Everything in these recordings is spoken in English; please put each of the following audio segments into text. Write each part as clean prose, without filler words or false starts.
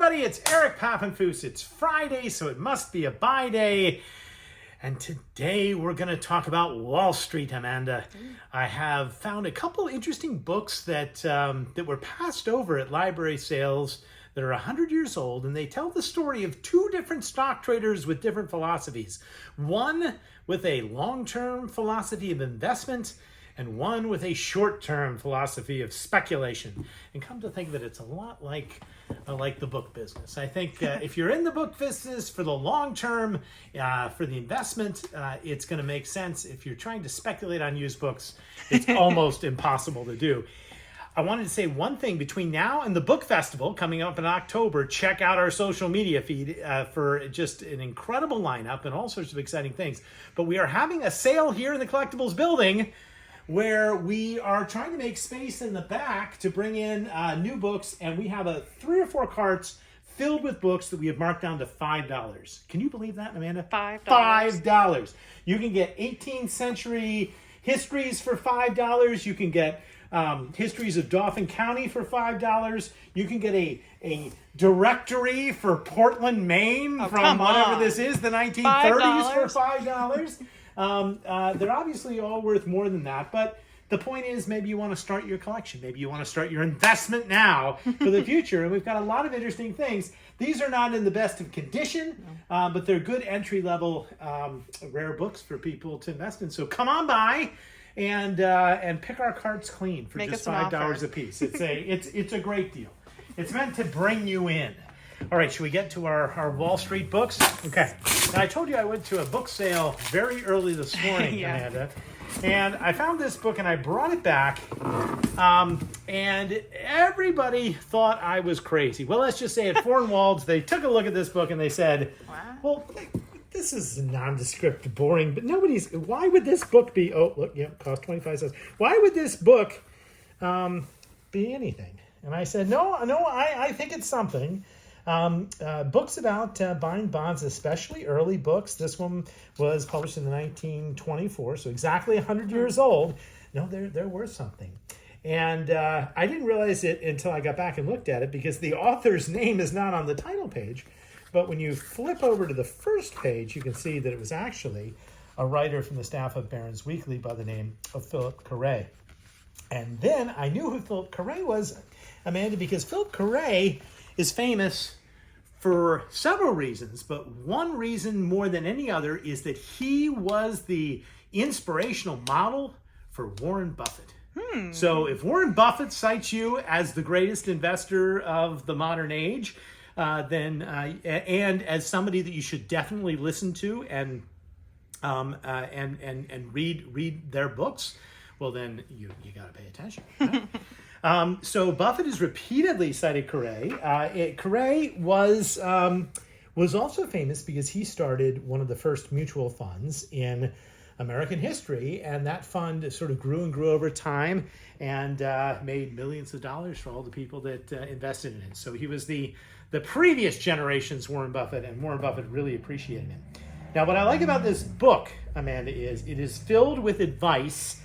everybody, it's Eric Pappenfuss. It's Friday, so it must be a buy day. And today we're going to talk about Wall Street, Amanda. I have found a couple interesting books that were passed over at library sales that are 100 years old, and they tell the story of two different stock traders with different philosophies. One with a long-term philosophy of investment, and one with a short-term philosophy of speculation. And come to think of it, it's a lot like the book business. I think if you're in the book business for the long term, for the investment, it's going to make sense. If you're trying to speculate on used books, it's almost impossible to do. I wanted to say one thing between now and the book festival coming up in October. Check out our social media feed for just an incredible lineup and all sorts of exciting things. But we are having a sale here in the Collectibles building where we are trying to make space in the back to bring in new books, and we have 3 or 4 carts filled with books that we have marked down to $5. Can you believe that, Amanda? $5. $5. You can get 18th century histories for $5. You can get histories of Dauphin County for $5. You can get a directory for Portland, Maine from whatever this is, the 1930s for $5. They're obviously all worth more than that, but the point is maybe you want to start your collection. Maybe you want to start your investment now for the future, and we've got a lot of interesting things. These are not in the best of condition, but they're good entry-level rare books for people to invest in. So come on by and pick our carts clean for just $5 a piece. It's a great deal. It's meant to bring you in. All right, should we get to our Wall Street books? Okay. Now, I told you I went to a book sale very early this morning, Amanda, and I found this book and I brought it back, and everybody thought I was crazy. Well, let's just say at Foreign Walds, they took a look at this book and they said, well, this is nondescript, boring, but why would this book be, cost 25 cents. Why would this book be anything? And I said, no, I think it's something. Books about buying bonds, especially early books. This one was published in 1924, so exactly 100 years old. No, they're worth something. And I didn't realize it until I got back and looked at it, because the author's name is not on the title page. But when you flip over to the first page, you can see that it was actually a writer from the staff of Barron's Weekly by the name of Philip Carré. And then I knew who Philip Carré was, Amanda, because Philip Carré is famous for several reasons, but one reason more than any other is that he was the inspirational model for Warren Buffett. So if Warren Buffett cites you as the greatest investor of the modern age, then and as somebody that you should definitely listen to and read their books, well, then you got to pay attention. Right? So Buffett has repeatedly cited Carré. Carré was also famous because he started one of the first mutual funds in American history, and that fund sort of grew and grew over time and made millions of dollars for all the people that invested in it. So he was the previous generation's Warren Buffett, and Warren Buffett really appreciated him. Now, what I like about this book, Amanda, is it is filled with advice.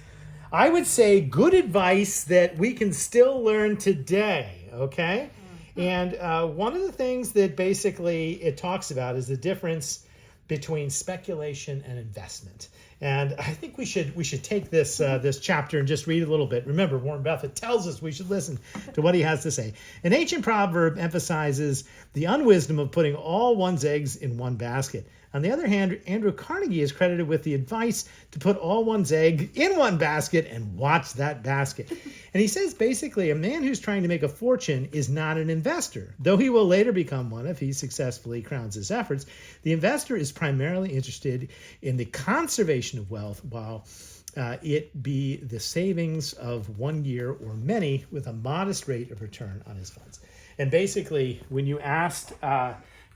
I would say good advice that we can still learn today, okay? And one of the things that basically it talks about is the difference between speculation and investment. And I think we should take this chapter and just read a little bit. Remember, Warren Buffett tells us we should listen to what he has to say. An ancient proverb emphasizes the unwisdom of putting all one's eggs in one basket. On the other hand, Andrew Carnegie is credited with the advice to put all one's egg in one basket and watch that basket. And he says basically a man who's trying to make a fortune is not an investor, though he will later become one if he successfully crowns his efforts. The investor is primarily interested in the conservation of wealth, while it be the savings of 1 year or many with a modest rate of return on his funds. And basically, when you asked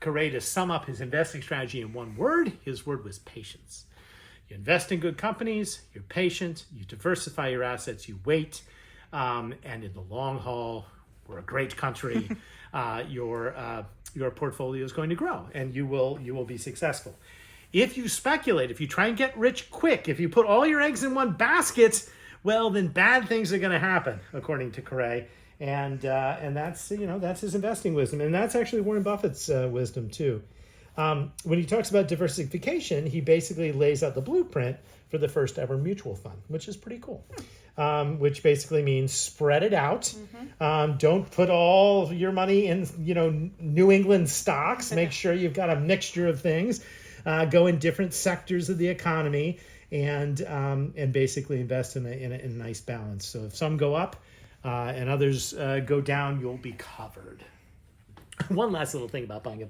Carré to sum up his investing strategy in one word, his word was patience. You invest in good companies, you're patient, you diversify your assets, you wait, and in the long haul, we're a great country, your portfolio is going to grow, and you will be successful. If you speculate, if you try and get rich quick, if you put all your eggs in one basket, well, then bad things are going to happen, according to Carré. and that's that's his investing wisdom, and that's actually Warren Buffett's wisdom too. When he talks about diversification, he basically lays out the blueprint for the first ever mutual fund, which is pretty cool. Which basically means spread it out. Don't put all your money in, New England stocks. Make sure you've got a mixture of things. Go in different sectors of the economy, and basically invest in a nice balance. So if some go up and others go down, you'll be covered. One last little thing about buying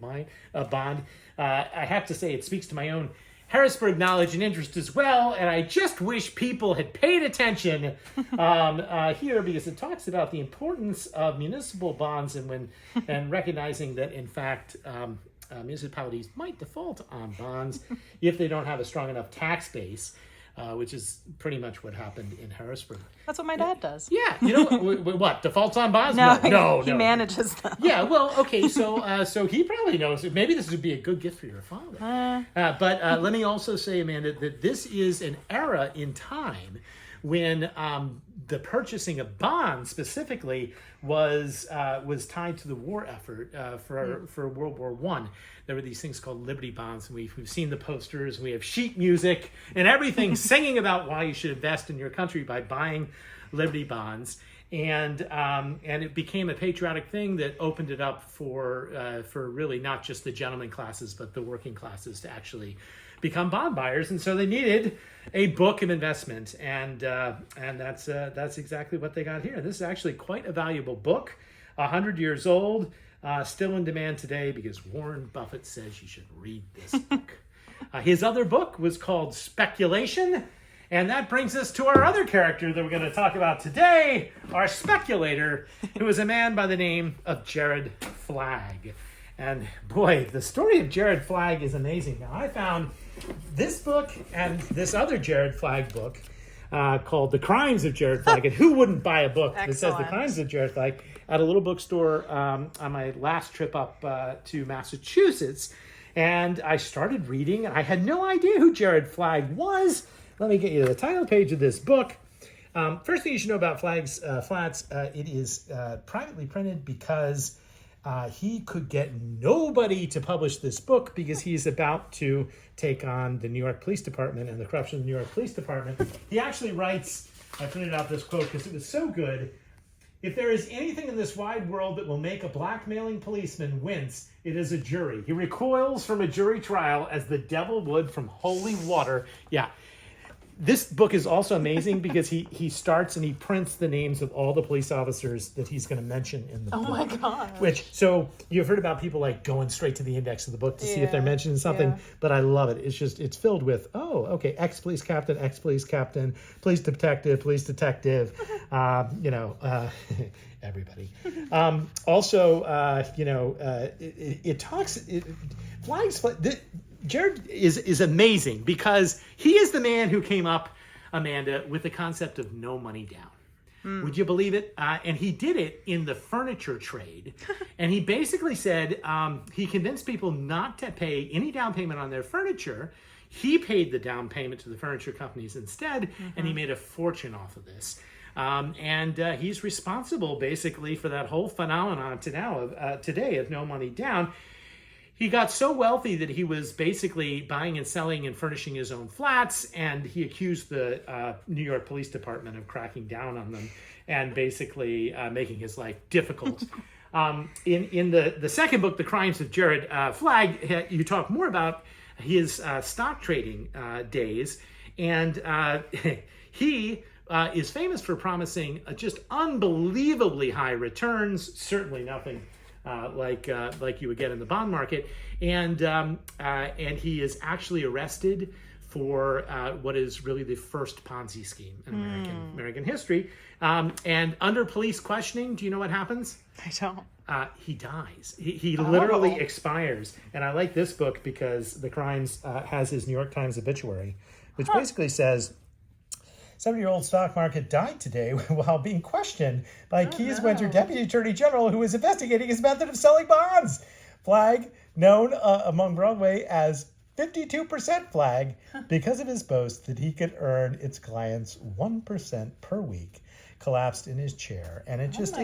a bond. I have to say it speaks to my own Harrisburg knowledge and interest as well, and I just wish people had paid attention here, because it talks about the importance of municipal bonds and recognizing that, in fact, municipalities might default on bonds if they don't have a strong enough tax base, which is pretty much what happened in Harrisburg. That's what my dad does. Yeah, what, defolds on bonds? No, he manages them. Yeah, well, okay, so he probably knows. Maybe this would be a good gift for your father. But let me also say, Amanda, that this is an era in time when the purchasing of bonds specifically was tied to the war effort for World War I. There were these things called Liberty Bonds, and we've seen the posters, and we have sheet music and everything singing about why you should invest in your country by buying Liberty Bonds. And it became a patriotic thing that opened it up for really not just the gentleman classes, but the working classes to actually become bond buyers. And so they needed a book of investment, and that's exactly what they got here. This is actually quite a valuable book, 100 years old, still in demand today because Warren Buffett says you should read this book. His other book was called Speculation. And that brings us to our other character that we're going to talk about today, our speculator, who is a man by the name of Jared Flagg. And boy, the story of Jared Flagg is amazing. Now, I found this book and this other Jared Flagg book called The Crimes of Jared Flagg. And who wouldn't buy a book that says The Crimes of Jared Flagg at a little bookstore on my last trip up to Massachusetts? And I started reading, and I had no idea who Jared Flagg was. Let me get you to the title page of this book. First thing you should know about Flagg's Flats, it is privately printed because he could get nobody to publish this book because he's about to take on the New York Police Department and the corruption of the New York Police Department. He actually writes, I printed out this quote because it was so good: "If there is anything in this wide world that will make a blackmailing policeman wince, it is a jury. He recoils from a jury trial as the devil would from holy water." Yeah. This book is also amazing because he starts and he prints the names of all the police officers that he's going to mention in the book. Oh my God. So you've heard about people like going straight to the index of the book to see if they're mentioning something, but I love it. It's filled with, ex-police captain, police detective, everybody. Jared is amazing because he is the man who came up, Amanda, with the concept of no money down. Would you believe it? And he did it in the furniture trade. And he basically said he convinced people not to pay any down payment on their furniture. He paid the down payment to the furniture companies instead, and he made a fortune off of this. And he's responsible basically for that whole phenomenon today of no money down. He got so wealthy that he was basically buying and selling and furnishing his own flats, and he accused the New York Police Department of cracking down on them and basically making his life difficult. In the second book, The Crimes of Jared Flagg, you talk more about his stock trading days, and he is famous for promising just unbelievably high returns, certainly nothing like you would get in the bond market, and he is actually arrested for what is really the first Ponzi scheme in American history. And under police questioning, do you know what happens? I don't. He dies. He literally expires. And I like this book because The Crimes has his New York Times obituary, which basically says, 70-year-old stock market died today while being questioned by Keys Winter Deputy Attorney General, who is investigating his method of selling bonds. Flagg, known among Broadway as 52% Flagg, because of his boast that he could earn its clients 1% per week, collapsed in his chair, and it's just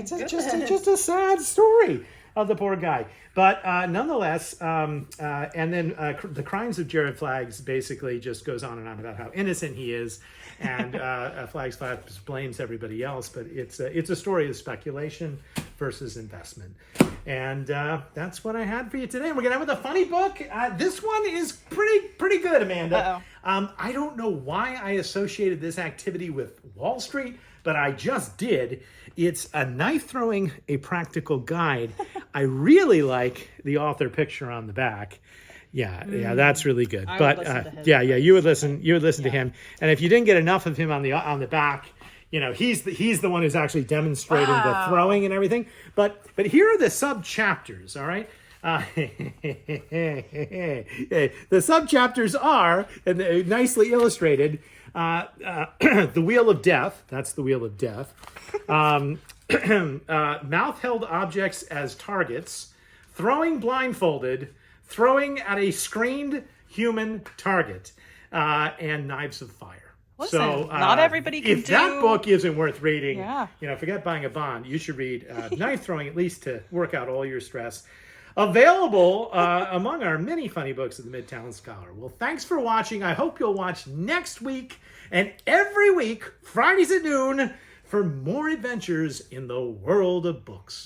a sad story of the poor guy. But nonetheless, and then the crimes of Jared Flaggs basically just goes on and on about how innocent he is, and Flaggs blames everybody else. But it's a story of speculation versus investment. And that's what I had for you today. And we're gonna have with a funny book. This one is pretty good, Amanda. I don't know why I associated this activity with Wall Street, but I just did. It's A Knife Throwing, a Practical Guide. I really like the author picture on the back. Yeah, that's really good. You would listen to him. And if you didn't get enough of him on the back, he's the one who's actually demonstrating the throwing and everything. But here are the sub chapters. All right. The sub chapters are nicely illustrated. The Wheel of Death. That's the Wheel of Death. Mouth-held objects as targets. Throwing blindfolded. Throwing at a screened human target. And Knives of Fire. Listen, so not everybody can if that book isn't worth reading, forget buying a bond. You should read Knife Throwing, at least to work out all your stress. Available among our many funny books at the Midtown Scholar. Well, thanks for watching. I hope you'll watch next week and every week, Fridays at noon, for more adventures in the world of books.